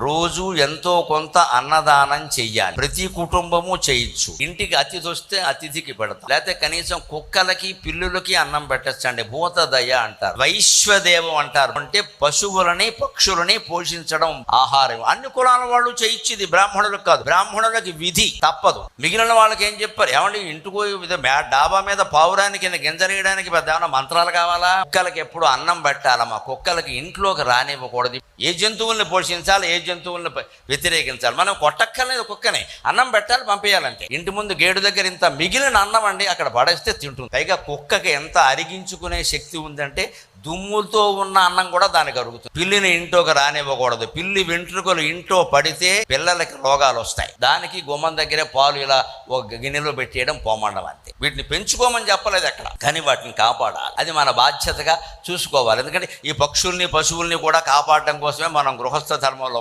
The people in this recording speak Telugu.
రోజు ఎంతో కొంత అన్నదానం చెయ్యాలి. ప్రతి కుటుంబము చేయొచ్చు. ఇంటికి అతిథి వస్తే అతిథికి పెడతాం, లేకపోతే కనీసం కుక్కలకి పిల్లులకి అన్నం పెట్టచ్చండి. భూతదయ అంటారు, వైశ్వదేవం అంటారు. అంటే పశువులని పక్షులని పోషించడం ఆహారం. అన్ని కులాల వాళ్ళు చేయొచ్చు, ఇది బ్రాహ్మణులకు కాదు. బ్రాహ్మణులకి విధి తప్పదు. మిగిలిన వాళ్ళకి ఏం చెప్పారు, ఏమంటే ఇంటికి డాబా మీద పావురానికి గింజరేయడానికి పెద్ద ఏమన్నా మంత్రాలు కావాలా? కుక్కలకి ఎప్పుడు అన్నం పెట్టాలమ్మా. కుక్కలకి ఇంట్లోకి రానివ్వకూడదు. ఏ జంతువుల్ని పోషించాలి, ఏ జంతువుల్ని వ్యతిరేకించాలి. మనం కొట్టక్కర్లేదు, కుక్కని అన్నం పెట్టాలి, పంపేయాలంటే. ఇంటి ముందు గేడు దగ్గర ఇంత మిగిలిన అన్నం అండి అక్కడ పడేస్తే తింటుంది. పైగా కుక్కకి ఎంత అరిగించుకునే శక్తి ఉందంటే దుమ్ములతో ఉన్న అన్నం కూడా దానికి అరుగుతుంది. పిల్లిని ఇంట్లోకి రానివ్వకూడదు. పిల్లి వెంట్రుకలు ఇంట్లో పడితే పిల్లలకి రోగాలు వస్తాయి. దానికి గుమ్మం దగ్గరే పాలు ఇలా ఒక గిన్నెలో పెట్టేయడం పోమండం అంతే. వీటిని పెంచుకోమని చెప్పలేదు అక్కడ, కానీ వాటిని కాపాడాలి. అది మన బాధ్యతగా చూసుకోవాలి. ఎందుకంటే ఈ పక్షుల్ని పశువుల్ని కూడా కాపాడటం కోసమే మనం గృహస్థ ధర్మంలో